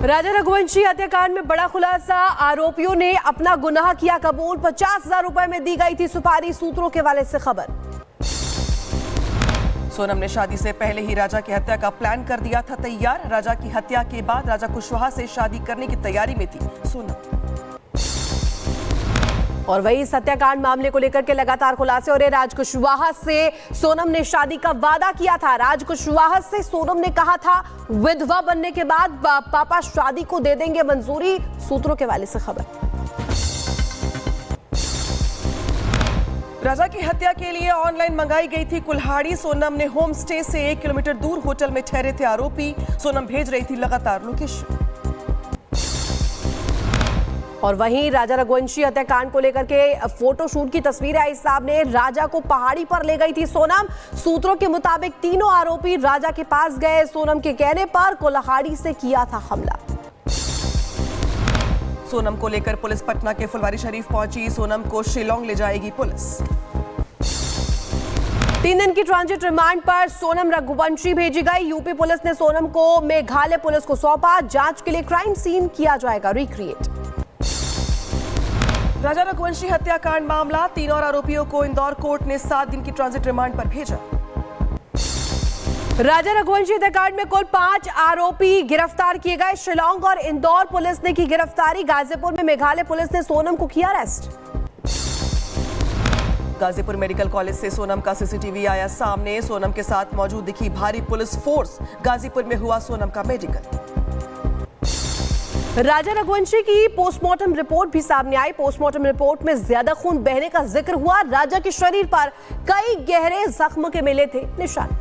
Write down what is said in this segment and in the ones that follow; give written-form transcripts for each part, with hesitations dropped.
राजा रघुवंशी हत्याकांड में बड़ा खुलासा, आरोपियों ने अपना गुनाह किया कबूल। 50,000 रुपए में दी गई थी सुपारी, सूत्रों के हवाले से खबर। सोनम ने शादी से पहले ही राजा की हत्या का प्लान कर दिया था तैयार। राजा की हत्या के बाद राजा कुशवाहा से शादी करने की तैयारी में थी सोनम। और वही इस हत्याकांड मामले को लेकर के लगातार खुलासे हो रहे। राज कुशवाहा से सोनम ने शादी का वादा किया था। राज कुशवाहा से सोनम ने कहा था विधवा बनने के बाद पापा शादी को दे देंगे मंजूरी, सूत्रों के हवाले से खबर। राजा की हत्या के लिए ऑनलाइन मंगाई गई थी कुल्हाड़ी। सोनम ने होम स्टे से 1 किलोमीटर दूर होटल में ठहरे थे आरोपी। सोनम भेज रही थी लगातार लोकेशन। और वहीं राजा रघुवंशी हत्याकांड को लेकर के फोटोशूट की तस्वीरें आई सामने। राजा को पहाड़ी पर ले गई थी सोनम। सूत्रों के मुताबिक तीनों आरोपी राजा के पास गए। सोनम के कहने पर कुल्हाड़ी से किया था हमला। सोनम को लेकर पुलिस पटना के फुलवारी शरीफ पहुंची। सोनम को शिलोंग ले जाएगी पुलिस। 3 दिन की ट्रांजिट रिमांड पर सोनम रघुवंशी भेजी गई। यूपी पुलिस ने सोनम को मेघालय पुलिस को सौंपा। जांच के लिए क्राइम सीन किया जाएगा रिक्रिएट। राजा रघुवंशी हत्याकांड मामला, 3 और आरोपियों को इंदौर कोर्ट ने 7 दिन की ट्रांजिट रिमांड पर भेजा। राजा रघुवंशी हत्याकांड में कुल 5 आरोपी गिरफ्तार किए गए। शिलोंग और इंदौर पुलिस ने की गिरफ्तारी। गाजीपुर में मेघालय पुलिस ने सोनम को किया अरेस्ट। गाजीपुर मेडिकल कॉलेज से सोनम का सीसीटीवी आया सामने। सोनम के साथ मौजूद दिखी भारी पुलिस फोर्स। गाजीपुर में हुआ सोनम का मेडिकल। राजा रघुवंशी की पोस्टमार्टम रिपोर्ट भी सामने आई। पोस्टमार्टम रिपोर्ट में ज्यादा खून बहने का जिक्र हुआ। राजा के शरीर पर कई गहरे जख्म के मिले थे निशान।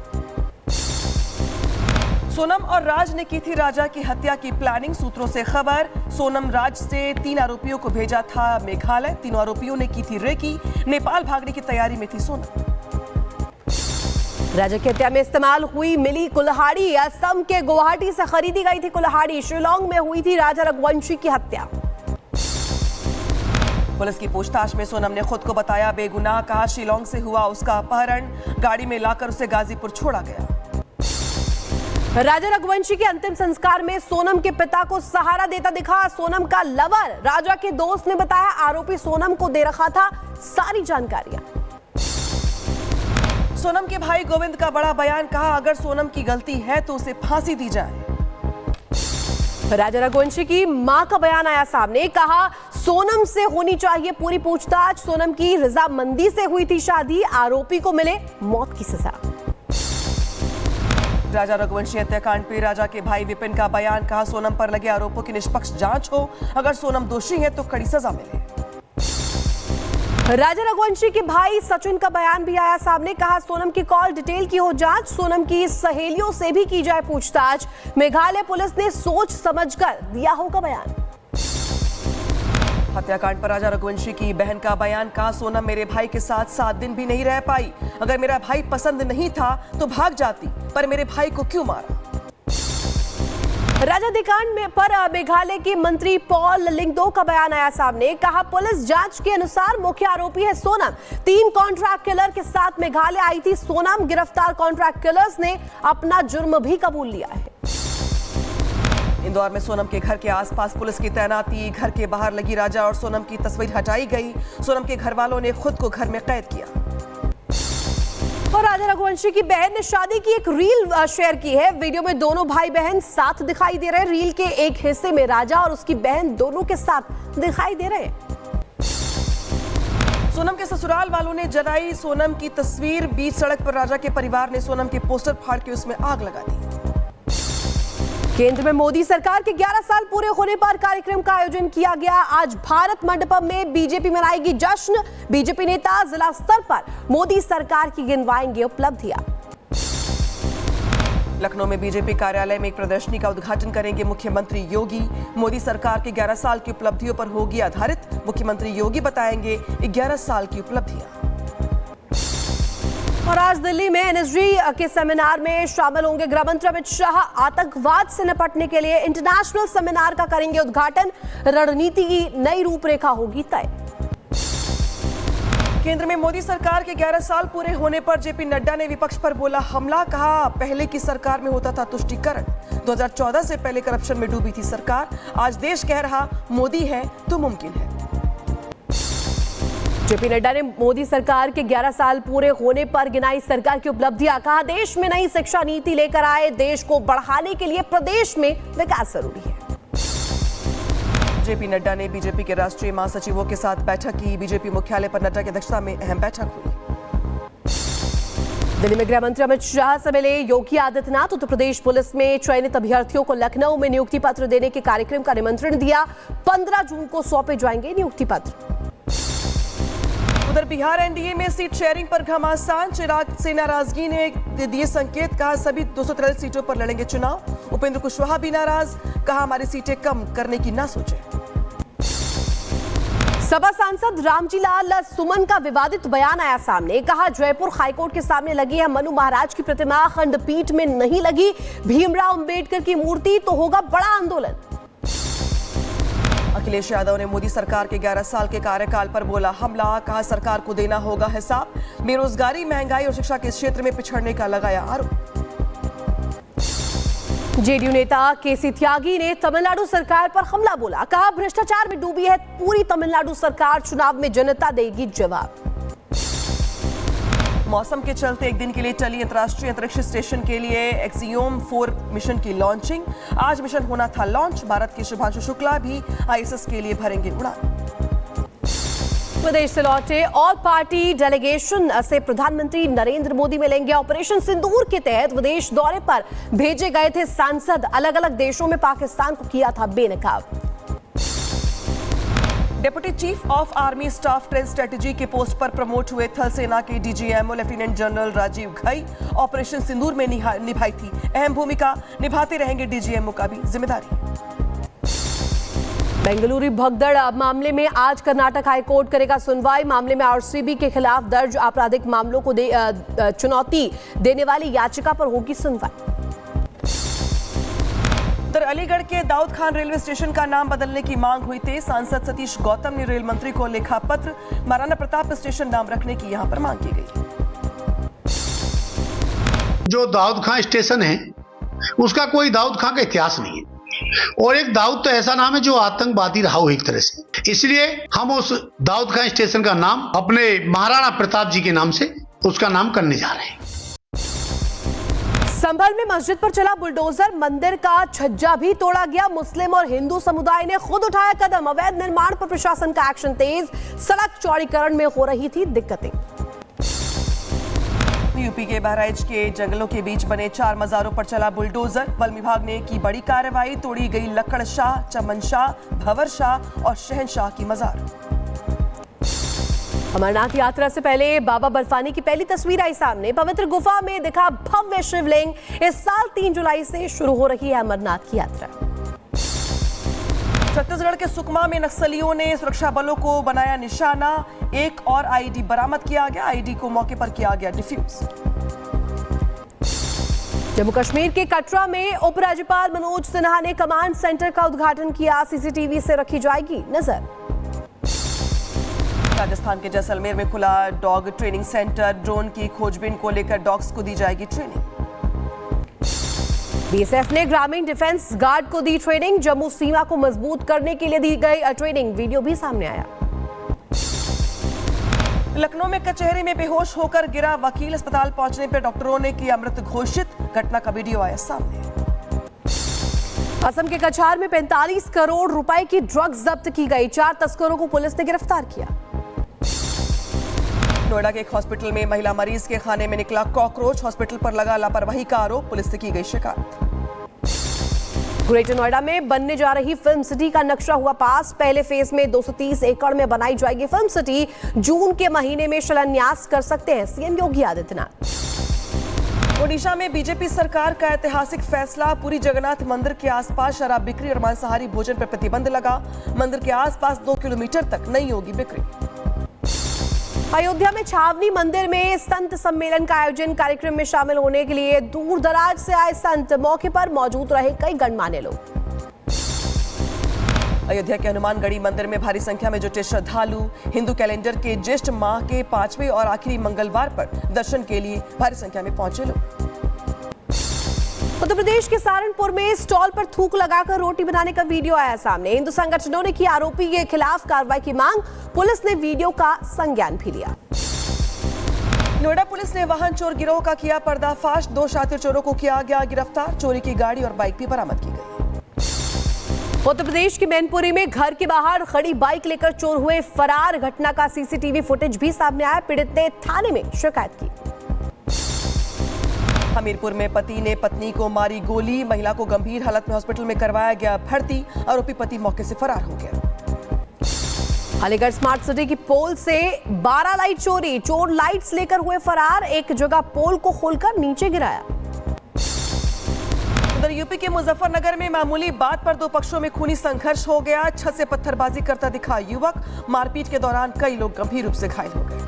सोनम और राज ने की थी राजा की हत्या की प्लानिंग, सूत्रों से खबर। सोनम राज से 3 आरोपियों को भेजा था मेघालय। 3 आरोपियों ने की थी रेकी। नेपाल भागने की तैयारी में थी सोनम। राजा की हत्या में इस्तेमाल हुई मिली कुल्हाड़ी असम के गुवाहाटी से खरीदी गई थी कुल्हाड़ी। शिलोंग में हुई थी राजा रघुवंशी की हत्या। पुलिस की पूछताछ में सोनम ने खुद को बताया बेगुनाह। कहा शिलोंग से हुआ उसका अपहरण, गाड़ी में लाकर उसे गाजीपुर छोड़ा गया। राजा रघुवंशी के अंतिम संस्कार में सोनम के पिता को सहारा देता दिखा सोनम का लवर। राजा के दोस्त ने बताया आरोपी सोनम को दे रखा था सारी जानकारियां। सोनम के भाई गोविंद का बड़ा बयान। कहा अगर सोनम की गलती है तो उसे फांसी दी जाए। राजा रघुवंशी की मां का बयान आया सामने। कहा सोनम से होनी चाहिए पूरी पूछताछ। सोनम की रजामंदी से हुई थी शादी। आरोपी को मिले मौत की सजा। राजा रघुवंशी हत्याकांड पे राजा के भाई विपिन का बयान। कहा सोनम पर लगे आरोपों की निष्पक्ष जांच हो। अगर सोनम दोषी है तो कड़ी सजा मिले। राजा रघुवंशी के भाई सचिन का बयान भी आया सामने। कहा सोनम की कॉल डिटेल की हो जांच। सोनम की सहेलियों से भी की जाए पूछताछ। मेघालय पुलिस ने सोच समझकर दिया होगा बयान। हत्याकांड पर राजा रघुवंशी की बहन का बयान। कहा सोनम मेरे भाई के साथ 7 दिन भी नहीं रह पाई। अगर मेरा भाई पसंद नहीं था तो भाग जाती, पर मेरे भाई को क्यों मारा। राजा हत्याकांड में पर मेघालय के मंत्री पॉल लिंगदो का बयान आया सामने। कहा पुलिस जांच के अनुसार मुख्य आरोपी है सोनम। 3 कॉन्ट्रैक्ट किलर के साथ मेघालय आई थी सोनम। गिरफ्तार कॉन्ट्रैक्ट किलर्स ने अपना जुर्म भी कबूल लिया है। इंदौर में सोनम के घर के आसपास पुलिस की तैनाती। घर के बाहर लगी राजा और सोनम की तस्वीर हटाई गई। सोनम के घर वालों ने खुद को घर में कैद किया। और राजा रघुवंशी की बहन ने शादी की एक रील शेयर की है। वीडियो में दोनों भाई बहन साथ दिखाई दे रहे हैं। रील के एक हिस्से में राजा और उसकी बहन दोनों के साथ दिखाई दे रहे हैं। सोनम के ससुराल वालों ने जलाई सोनम की तस्वीर। बीच सड़क पर राजा के परिवार ने सोनम के पोस्टर फाड़ के उसमें आग लगा दी। केंद्र में मोदी सरकार के 11 साल पूरे होने पर कार्यक्रम का आयोजन किया गया। आज भारत मंडपम में बीजेपी मनाएगी जश्न। बीजेपी नेता जिला स्तर पर मोदी सरकार की गिनवाएंगे उपलब्धियां। लखनऊ में बीजेपी कार्यालय में एक प्रदर्शनी का उद्घाटन करेंगे मुख्यमंत्री योगी। मोदी सरकार के 11 साल की उपलब्धियों पर होगी आधारित। मुख्यमंत्री योगी बताएंगे 11 साल की उपलब्धियां। और आज दिल्ली में एनएसजी के सेमिनार में शामिल होंगे गृह मंत्री अमित शाह। आतंकवाद से निपटने के लिए इंटरनेशनल सेमिनार का करेंगे उद्घाटन। रणनीति की नई रूपरेखा होगी तय। केंद्र में मोदी सरकार के 11 साल पूरे होने पर जेपी नड्डा ने विपक्ष पर बोला हमला। कहा पहले की सरकार में होता था तुष्टीकरण। 2014 से पहले करप्शन में डूबी थी सरकार। आज देश कह रहा मोदी है तो मुमकिन है। जेपी नड्डा ने मोदी सरकार के 11 साल पूरे होने पर गिनाई सरकार की उपलब्धियां। कहा देश में नई शिक्षा नीति लेकर आए। देश को बढ़ाने के लिए प्रदेश में विकास जरूरी है। जेपी नड्डा ने बीजेपी के राष्ट्रीय महासचिवों के साथ बैठक की। बीजेपी मुख्यालय पर नड्डा की अध्यक्षता में अहम बैठक हुई। दिल्ली में गृह मंत्री अमित शाह से मिले योगी आदित्यनाथ। उत्तर प्रदेश पुलिस में चयनित अभ्यर्थियों को लखनऊ में नियुक्ति पत्र देने के कार्यक्रम का निमंत्रण दिया। 15 जून को सौंपे जाएंगे नियुक्ति पत्र। उधर बिहार एनडीए में सीट शेयरिंग पर घमासान। चिराग से नाराजगी ने दिए संकेत। कहा सभी 243 सीटों पर लड़ेंगे चुनाव। उपेंद्र कुशवाहा भी नाराज। कहा हमारी सीटें कम करने की ना सोचे। सपा सांसद रामजी लाल सुमन का विवादित बयान आया सामने। कहा जयपुर हाईकोर्ट के सामने लगी है मनु महाराज की प्रतिमा, खंडपीठ में नहीं लगी। भीमराव अंबेडकर की मूर्ति तो होगा बड़ा आंदोलन। अखिलेश यादव ने मोदी सरकार के 11 साल के कार्यकाल पर बोला हमला। कहा सरकार को देना होगा हिसाब। बेरोजगारी, महंगाई और शिक्षा के क्षेत्र में पिछड़ने का लगाया आरोप। जेडीयू नेता केसी त्यागी ने तमिलनाडु सरकार पर हमला बोला। कहा भ्रष्टाचार में डूबी है पूरी तमिलनाडु सरकार। चुनाव में जनता देगी जवाब। मौसम के चलते एक दिन के लिए टली अंतर्राष्ट्रीय अंतरिक्ष स्टेशन के लिए एक्सियोम 4 मिशन की लॉन्चिंग। आज मिशन होना था लॉन्च। भारत के शुभांशु शुक्ला भी आईएसएस के लिए भरेंगे उड़ान। विदेश से लौटे ऑल पार्टी डेलीगेशन से प्रधानमंत्री नरेंद्र मोदी मिलेंगे। ऑपरेशन सिंदूर के तहत विदेश दौरे पर भेजे गए थे सांसद। अलग अलग देशों में पाकिस्तान को किया था बेनकाब। Deputy chief of army staff trend strategy के पोस्ट पर प्रमोट हुए थल सेना के DGMO lieutenant general Rajiv Ghai. Operation Sindoor में निभाई थी अहम भूमिका। निभाते रहेंगे डीजीएमओ का भी जिम्मेदारी। बेंगलुरु भगदड़ मामले में आज कर्नाटक हाईकोर्ट करेगा सुनवाई। मामले में आरसीबी के खिलाफ दर्ज आपराधिक मामलों को चुनौती देने वाली याचिका पर होगी सुनवाई। उधर अलीगढ़ के दाऊद खान रेलवे स्टेशन का नाम बदलने की मांग हुई थी। सांसद सतीश गौतम ने रेल मंत्री को लिखा पत्र। महाराणा प्रताप स्टेशन नाम रखने की यहां पर मांग की गई। जो दाऊद खान स्टेशन है उसका कोई दाऊद खान का इतिहास नहीं है, और एक दाऊद तो ऐसा नाम है जो आतंकवादी रहा हो एक तरह से। इसलिए हम उस दाऊद खान स्टेशन का नाम अपने महाराणा प्रताप जी के नाम से उसका नाम करने जा रहे हैं। संभल में मस्जिद पर चला बुलडोजर। मंदिर का छज्जा भी तोड़ा गया। मुस्लिम और हिंदू समुदाय ने खुद उठाया कदम। अवैध निर्माण पर प्रशासन का एक्शन तेज। सड़क चौड़ीकरण में हो रही थी दिक्कतें। यूपी के बहराइच के जंगलों के बीच बने 4 मजारों पर चला बुलडोजर। वन विभाग ने की बड़ी कार्रवाई। तोड़ी गई लक्कड़ शाह, चमन शाह, भंवर शाह और शहनशाह की मजार। अमरनाथ यात्रा से पहले बाबा बर्फानी की पहली तस्वीर आई सामने। पवित्र गुफा में दिखा भव्य शिवलिंग। इस साल 3 जुलाई से शुरू हो रही है अमरनाथ की यात्रा। छत्तीसगढ़ के सुकमा में नक्सलियों ने सुरक्षा बलों को बनाया निशाना। एक और आईडी बरामद किया गया। आईडी को मौके पर किया गया डिफ्यूज। जम्मू कश्मीर के कटरा में उपराज्यपाल मनोज सिन्हा ने कमांड सेंटर का उद्घाटन किया। सीसीटीवी से रखी जाएगी नजर। राजस्थान के जैसलमेर में खुला डॉग ट्रेनिंग सेंटर। ड्रोन की खोजबीन को लेकर डॉग्स को दी जाएगी ट्रेनिंग। बीएसएफ ने ग्रामीण डिफेंस गार्ड को दी ट्रेनिंग। जम्मू सीमा को मजबूत करने के लिए दी गई ट्रेनिंग। वीडियो भी सामने आया। लखनऊ में कचहरी में बेहोश होकर गिरा वकील। अस्पताल पहुंचने पर डॉक्टरों ने किया मृत घोषित। घटना का वीडियो आया सामने। असम के कछार में 45 करोड़ रुपए की ड्रग्स जब्त की गई। 4 तस्करों को पुलिस ने गिरफ्तार किया। नोएडा के एक हॉस्पिटल में महिला मरीज के खाने में निकला कॉकरोच। हॉस्पिटल पर लगा लापरवाही का आरोप। पुलिस से की गई शिकायत। ग्रेटर नोएडा में बनने जा रही फिल्म सिटी का नक्शा हुआ पास। पहले फेज में 230 एकड़ में बनाई जाएगी फिल्म सिटी। जून के महीने में शिलान्यास कर सकते हैं सीएम योगी आदित्यनाथ। ओडिशा में बीजेपी सरकार का ऐतिहासिक फैसला। पुरी जगन्नाथ मंदिर के आसपास शराब बिक्री और मांसाहारी भोजन पर प्रतिबंध लगा। मंदिर के आसपास 2 किलोमीटर तक नहीं होगी बिक्री। अयोध्या में छावनी मंदिर में संत सम्मेलन का आयोजन। कार्यक्रम में शामिल होने के लिए दूर दराज से आए संत। मौके पर मौजूद रहे कई गणमान्य लोग। अयोध्या के हनुमानगढ़ी मंदिर में भारी संख्या में जुटे श्रद्धालु हिंदू कैलेंडर के ज्येष्ठ माह के 5वें और आखिरी मंगलवार पर दर्शन के लिए भारी संख्या में पहुंचे लोग। उत्तर प्रदेश के सहारनपुर में स्टॉल पर थूक लगाकर रोटी बनाने का वीडियो आया सामने। हिंदू संगठनों ने की आरोपी के खिलाफ कार्रवाई की मांग। पुलिस ने वीडियो का संज्ञान भी लिया। नोएडा पुलिस ने वाहन चोर गिरोह का किया पर्दाफाश। 2 शातिर चोरों को किया गया गिरफ्तार। चोरी की गाड़ी और बाइक भी बरामद की गई। उत्तर प्रदेश के मैनपुरी में घर के बाहर खड़ी बाइक लेकर चोर हुए फरार। घटना का सीसीटीवी फुटेज भी सामने आया। पीड़ित ने थाने में शिकायत की। हमीरपुर में पति ने पत्नी को मारी गोली। महिला को गंभीर हालत में हॉस्पिटल में करवाया गया भर्ती। आरोपी पति मौके से फरार हो गया। अलीगढ़ स्मार्ट सिटी की पोल से 12 लाइट चोरी। चोर लाइट्स लेकर हुए फरार। एक जगह पोल को खोलकर नीचे गिराया। उधर यूपी के मुजफ्फरनगर में मामूली बात पर 2 पक्षों में खूनी संघर्ष हो गया। छत से पत्थरबाजी करता दिखा युवक। मारपीट के दौरान कई लोग गंभीर रूप से घायल हो गए।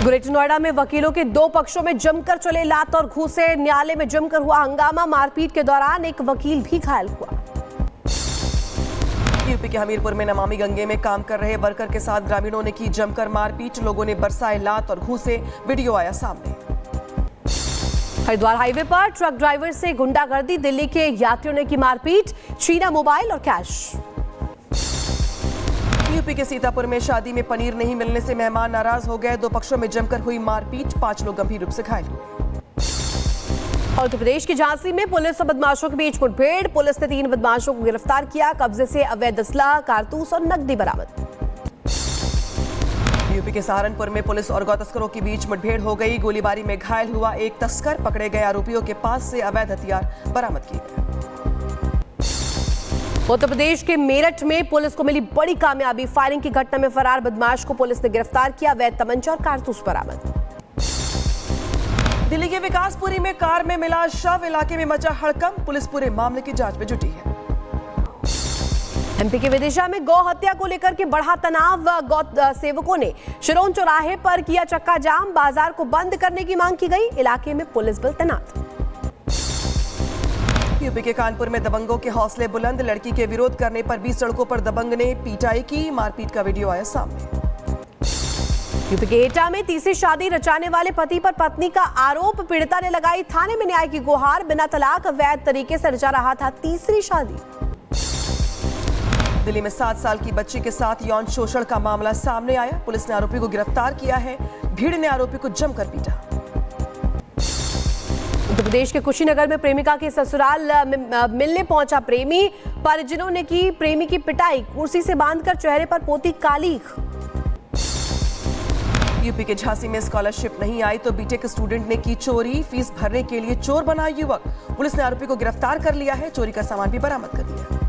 ग्रेटर नोएडा में वकीलों के 2 पक्षों में जमकर चले लात और घूंसे। न्यायालय में जमकर हुआ हंगामा। मारपीट के दौरान एक वकील भी घायल हुआ। यूपी के हमीरपुर में नमामि गंगे में काम कर रहे वर्कर के साथ ग्रामीणों ने की जमकर मारपीट। लोगों ने बरसाए लात और घूंसे। वीडियो आया सामने। हरिद्वार हाईवे पर ट्रक ड्राइवर से गुंडागर्दी। दिल्ली के यात्रियों ने की मारपीट। छीना मोबाइल और कैश। यूपी के सीतापुर में शादी में पनीर नहीं मिलने से मेहमान नाराज हो गए। 2 पक्षों में जमकर हुई मारपीट। 5 लोग गंभीर रूप से घायल हुए। और उत्तर प्रदेश की झांसी में पुलिस और बदमाशों के बीच मुठभेड़। पुलिस ने 3 बदमाशों को गिरफ्तार किया। कब्जे से अवैध असला, कारतूस और नकदी बरामद। यूपी के सहारनपुर में पुलिस और गौ तस्करों के बीच मुठभेड़ हो गई। गोलीबारी में घायल हुआ एक तस्कर। पकड़े गए आरोपियों के पास से अवैध हथियार बरामद किए गए। उत्तर प्रदेश के मेरठ में पुलिस को मिली बड़ी कामयाबी। फायरिंग की घटना में फरार बदमाश को पुलिस ने गिरफ्तार किया। अवैध तमंचा और कारतूस बरामद। दिल्ली के विकासपुरी में कार में मिला शव। इलाके में मचा हड़कंप। पुलिस पूरे मामले की जांच में जुटी है। एमपी के विदिशा में गौ हत्या को लेकर के बढ़ा तनाव। गौ सेवकों ने शिरोन चौराहे पर किया चक्का जाम। बाजार को बंद करने की मांग की गई। इलाके में पुलिस बल तैनात। यूपी के कानपुर में दबंगों के हौसले बुलंद। लड़की के विरोध करने पर 20 सड़कों पर दबंग ने पिटाई की। मारपीट का वीडियो आया सामने। यूपी के एटा में तीसरी शादी रचाने वाले पति पर पत्नी का आरोप। पीड़िता ने लगाई थाने में न्याय की गुहार। बिना तलाक अवैध तरीके से रचा रहा था तीसरी शादी। दिल्ली में 7 साल की बच्ची के साथ यौन शोषण का मामला सामने आया। पुलिस ने आरोपी को गिरफ्तार किया है। भीड़ ने आरोपी को जमकर पीटा। उत्तर प्रदेश के कुशीनगर में प्रेमिका के ससुराल मिलने पहुंचा प्रेमी। परिजनों ने की प्रेमी की पिटाई। कुर्सी से बांधकर चेहरे पर पोती कालीख। यूपी के झांसी में स्कॉलरशिप नहीं आई तो बीटेक स्टूडेंट ने की चोरी। फीस भरने के लिए चोर बना युवक। पुलिस ने आरोपी को गिरफ्तार कर लिया है। चोरी का सामान भी बरामद कर लिया।